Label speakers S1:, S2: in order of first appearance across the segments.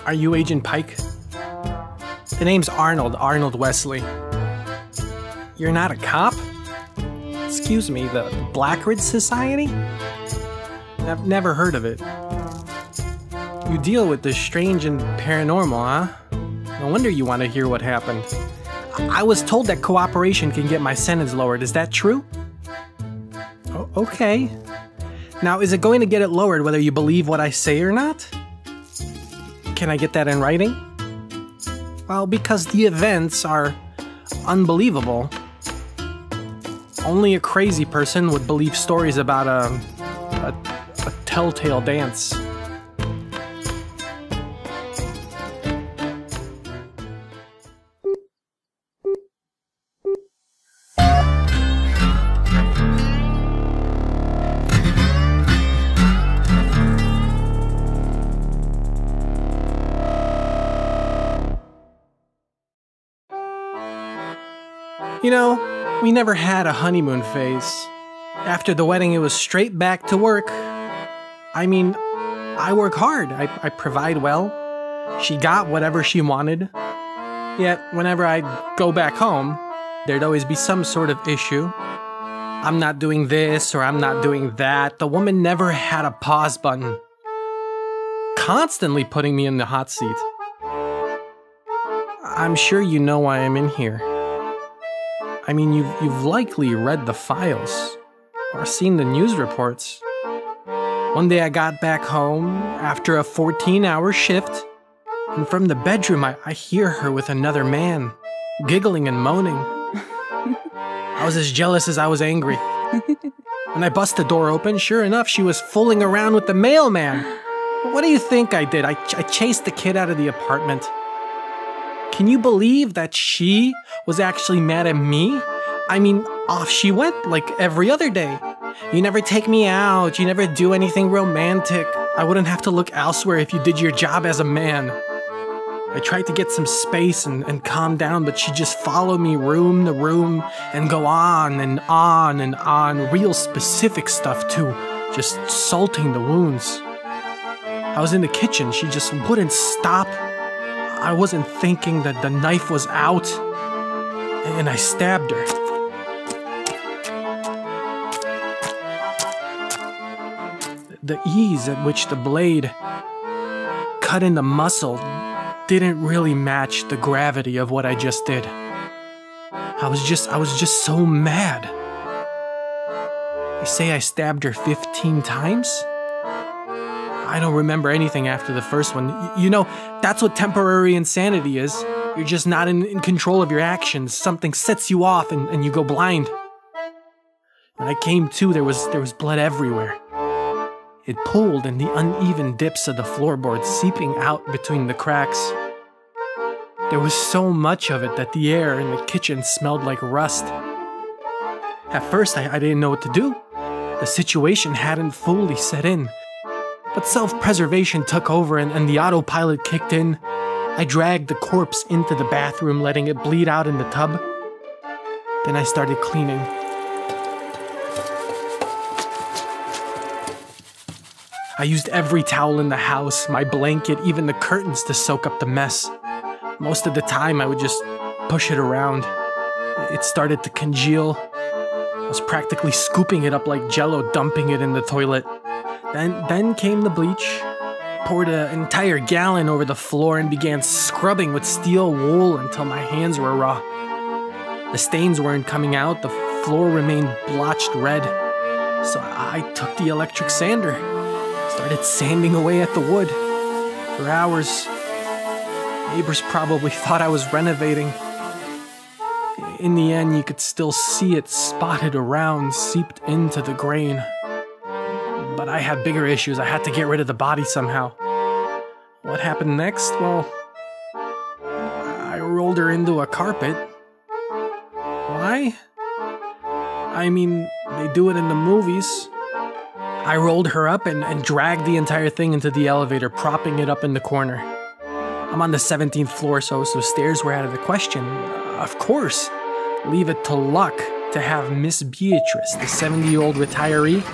S1: Are you Agent Pike? The name's Arnold Wesley. You're not a cop? Excuse me, the Blackridge Society? I've never heard of it. You deal with the strange and paranormal, huh? No wonder you want to hear what happened. I was told that cooperation can get my sentence lowered. Is that true? Oh, okay. Now, is it going to get it lowered whether you believe what I say or not? Can I get that in writing? Well, because the events are unbelievable. Only a crazy person would believe stories about a telltale dance. You know, we never had a honeymoon phase. After the wedding, it was straight back to work. I mean, I work hard. I provide well. She got whatever she wanted. Yet, whenever I'd go back home, there'd always be some sort of issue. I'm not doing this or I'm not doing that. The woman never had a pause button. Constantly putting me in the hot seat. I'm sure you know why I'm in here. I mean, you've likely read the files or seen the news reports. One day I got back home after a 14-hour shift, and from the bedroom I hear her with another man, giggling and moaning. I was as jealous as I was angry. When I bust the door open, sure enough, she was fooling around with the mailman. What do you think I did? I chased the kid out of the apartment. Can you believe that she was actually mad at me? I mean, off she went like every other day. You never take me out, you never do anything romantic. I wouldn't have to look elsewhere if you did your job as a man. I tried to get some space and calm down, but she just followed me room to room and go on and on and on. Real specific stuff too, just salting the wounds. I was in the kitchen, she just wouldn't stop. I wasn't thinking that the knife was out, and I stabbed her. The ease at which the blade cut in the muscle didn't really match the gravity of what I just did. I was just so mad. They say I stabbed her 15 times? I don't remember anything after the first one. You know, that's what temporary insanity is. You're just not in control of your actions. Something sets you off and you go blind. When I came to, there was blood everywhere. It pooled in the uneven dips of the floorboards, seeping out between the cracks. There was so much of it that the air in the kitchen smelled like rust. At first, I didn't know what to do. The situation hadn't fully set in. But self-preservation took over and the autopilot kicked in. I dragged the corpse into the bathroom, letting it bleed out in the tub. Then I started cleaning. I used every towel in the house, my blanket, even the curtains to soak up the mess. Most of the time I would just push it around. It started to congeal. I was practically scooping it up like Jell-O, dumping it in the toilet. Then came the bleach, poured an entire gallon over the floor and began scrubbing with steel wool until my hands were raw. The stains weren't coming out, the floor remained blotched red. So I took the electric sander, started sanding away at the wood for hours. Neighbors probably thought I was renovating. In the end, you could still see it spotted around, seeped into the grain. But I had bigger issues. I had to get rid of the body somehow. What happened next? Well, I rolled her into a carpet. Why? I mean, they do it in the movies. I rolled her up and dragged the entire thing into the elevator, propping it up in the corner. I'm on the 17th floor, so stairs were out of the question. Of course, leave it to luck to have Miss Beatrice, the 70-year-old retiree,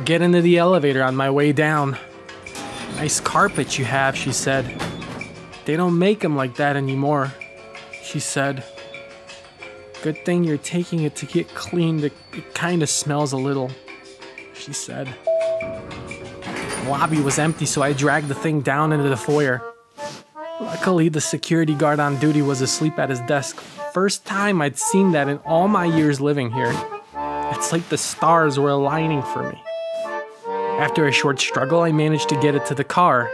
S1: get into the elevator on my way down. Nice carpet you have, she said. They don't make them like that anymore, she said. Good thing you're taking it to get cleaned. It kind of smells a little, she said. The lobby was empty, so I dragged the thing down into the foyer. Luckily, the security guard on duty was asleep at his desk. First time I'd seen that in all my years living here. It's like the stars were aligning for me. After a short struggle, I managed to get it to the car.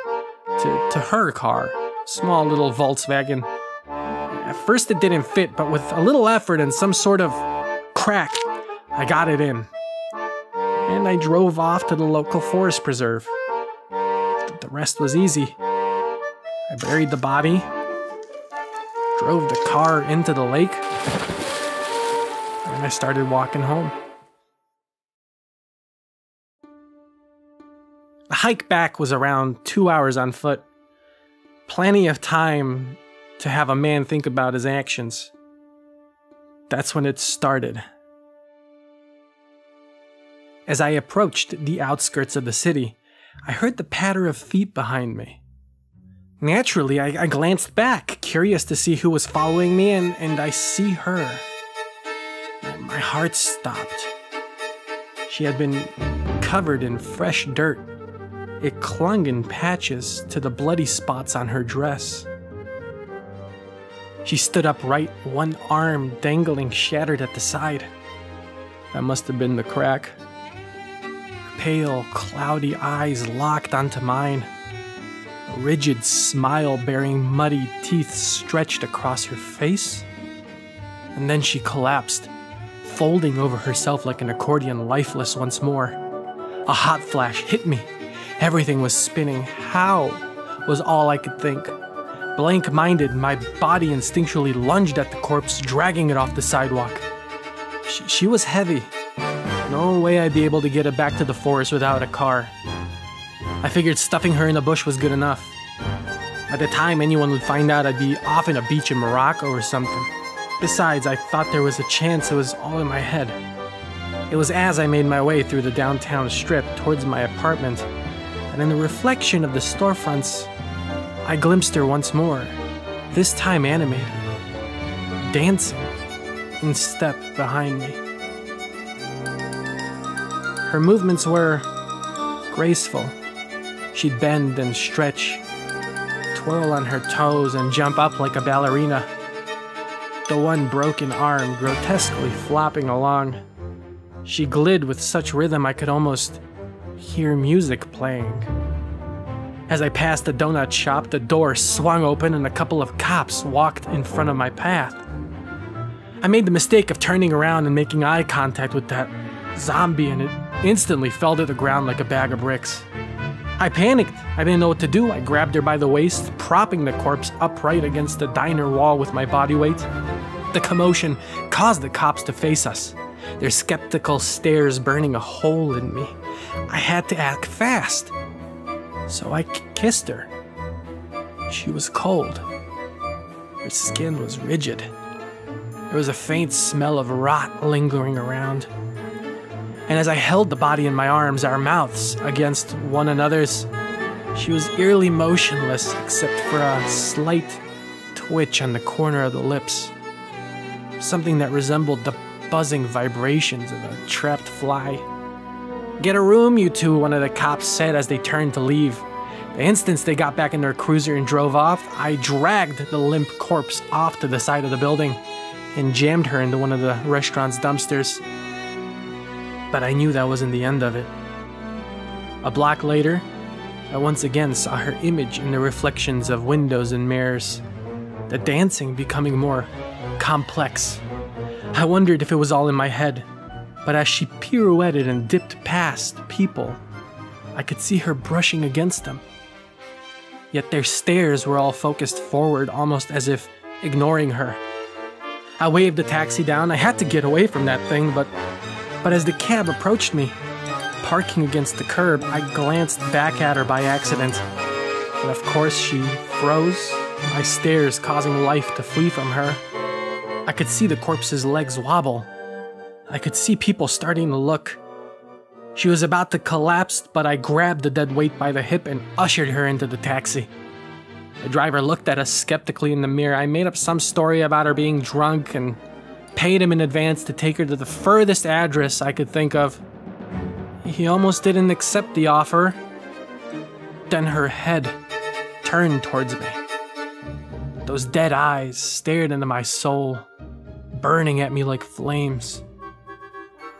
S1: To her car. Small little Volkswagen. At first it didn't fit, but with a little effort and some sort of crack, I got it in. And I drove off to the local forest preserve. The rest was easy. I buried the body, drove the car into the lake, and I started walking home. The hike back was around 2 hours on foot. Plenty of time to have a man think about his actions. That's when it started. As I approached the outskirts of the city, I heard the patter of feet behind me. Naturally, I glanced back, curious to see who was following me, and I see her. My heart stopped. She had been covered in fresh dirt. It clung in patches to the bloody spots on her dress. She stood upright, one arm dangling shattered at the side. That must have been the crack. Her pale, cloudy eyes locked onto mine. A rigid smile bearing muddy teeth stretched across her face. And then she collapsed, folding over herself like an accordion, lifeless once more. A hot flash hit me. Everything was spinning. How was all I could think. Blank-minded, my body instinctually lunged at the corpse, dragging it off the sidewalk. She was heavy. No way I'd be able to get her back to the forest without a car. I figured stuffing her in a bush was good enough. By the time anyone would find out, I'd be off in a beach in Morocco or something. Besides, I thought there was a chance it was all in my head. It was as I made my way through the downtown strip towards my apartment, and in the reflection of the storefronts, I glimpsed her once more, this time animated, dancing in step behind me. Her movements were graceful. She'd bend and stretch, twirl on her toes and jump up like a ballerina, the one broken arm grotesquely flopping along. She glid with such rhythm I could almost hear music playing. As I passed the donut shop, the door swung open and a couple of cops walked in front of my path. I made the mistake of turning around and making eye contact with that zombie, and it instantly fell to the ground like a bag of bricks. I panicked. I didn't know what to do. I grabbed her by the waist, propping the corpse upright against the diner wall with my body weight. The commotion caused the cops to face us, their skeptical stares burning a hole in me. I had to act fast. So I kissed her. She was cold. Her skin was rigid. There was a faint smell of rot lingering around. And as I held the body in my arms, our mouths against one another's, she was eerily motionless except for a slight twitch on the corner of the lips. Something that resembled the buzzing vibrations of a trapped fly. "Get a room, you two," one of the cops said as they turned to leave. The instant they got back in their cruiser and drove off, I dragged the limp corpse off to the side of the building and jammed her into one of the restaurant's dumpsters. But I knew that wasn't the end of it. A block later, I once again saw her image in the reflections of windows and mirrors, the dancing becoming more complex. I wondered if it was all in my head, but as she pirouetted and dipped past people, I could see her brushing against them. Yet their stares were all focused forward, almost as if ignoring her. I waved the taxi down. I had to get away from that thing, but as the cab approached me, parking against the curb, I glanced back at her by accident. And of course, she froze, my stares causing life to flee from her. I could see the corpse's legs wobble. I could see people starting to look. She was about to collapse, but I grabbed the dead weight by the hip and ushered her into the taxi. The driver looked at us skeptically in the mirror. I made up some story about her being drunk and paid him in advance to take her to the furthest address I could think of. He almost didn't accept the offer. Then her head turned towards me. Those dead eyes stared into my soul, burning at me like flames.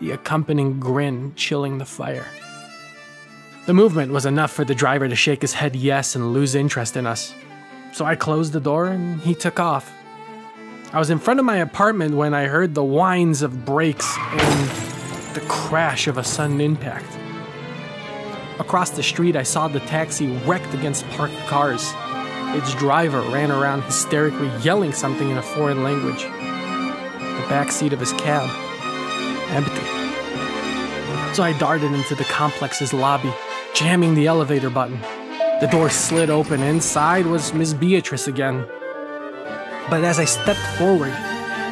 S1: The accompanying grin chilling the fire. The movement was enough for the driver to shake his head yes and lose interest in us. So I closed the door and he took off. I was in front of my apartment when I heard the whines of brakes and the crash of a sudden impact. Across the street, I saw the taxi wrecked against parked cars. Its driver ran around hysterically yelling something in a foreign language. The back seat of his cab, empty. So I darted into the complex's lobby, jamming the elevator button. The door slid open. Inside was Miss Beatrice again. But as I stepped forward,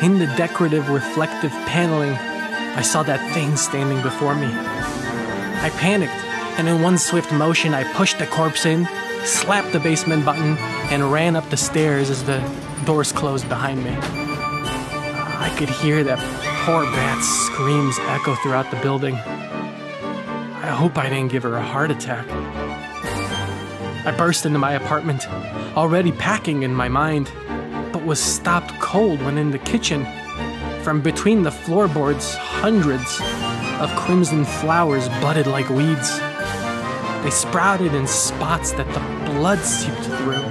S1: in the decorative reflective paneling, I saw that thing standing before me. I panicked, and in one swift motion, I pushed the corpse in, slapped the basement button, and ran up the stairs as the doors closed behind me. I could hear that poor bat's screams echo throughout the building. I hope I didn't give her a heart attack. I burst into my apartment, already packing in my mind, but was stopped cold when in the kitchen, from between the floorboards, hundreds of crimson flowers budded like weeds. They sprouted in spots that the blood seeped through.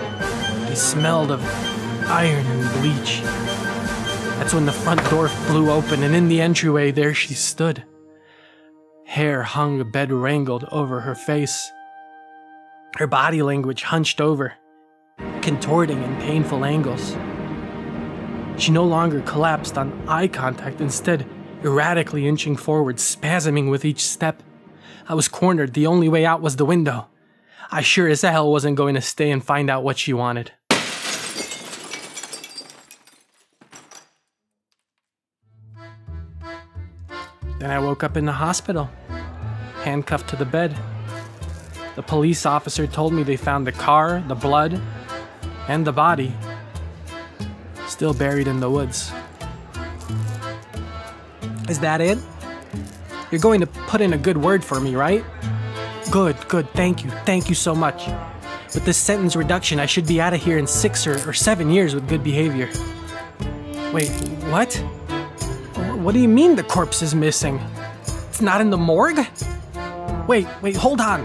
S1: They smelled of iron and bleach. That's when the front door flew open, and in the entryway there she stood. Hair hung bed-wrangled over her face. Her body language hunched over, contorting in painful angles. She no longer collapsed on eye contact, instead erratically inching forward, spasming with each step. I was cornered. The only way out was the window. I sure as hell wasn't going to stay and find out what she wanted. Then I woke up in the hospital, handcuffed to the bed. The police officer told me they found the car, the blood, and the body still buried in the woods. Is that it? You're going to put in a good word for me, right? Good, thank you so much. With this sentence reduction, I should be out of here in 6 or 7 years with good behavior. Wait, what? What do you mean the corpse is missing? It's not in the morgue? Wait, hold on.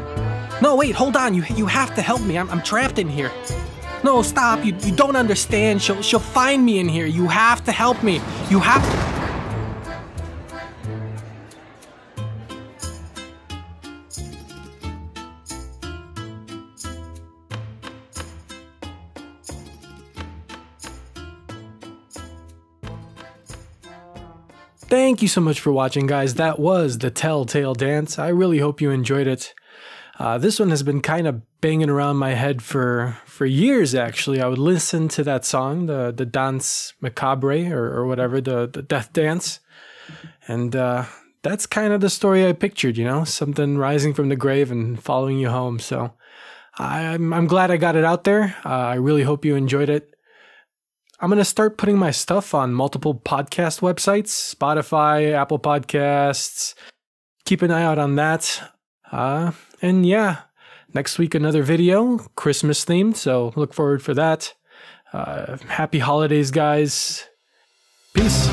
S1: No, wait, hold on, you have to help me, I'm trapped in here. No, stop, you don't understand, she'll find me in here, you have to help me, you have to. Thank you so much for watching, guys. That was The Telltale Dance. I really hope you enjoyed it. This one has been kind of banging around my head for years, actually. I would listen to that song, the Danse Macabre, or whatever, the death dance. And that's kind of the story I pictured, you know? Something rising from the grave and following you home. So I'm glad I got it out there. I really hope you enjoyed it. I'm going to start putting my stuff on multiple podcast websites, Spotify, Apple Podcasts. Keep an eye out on that. And yeah, next week another video, Christmas themed, so look forward for that. Happy holidays, guys. Peace.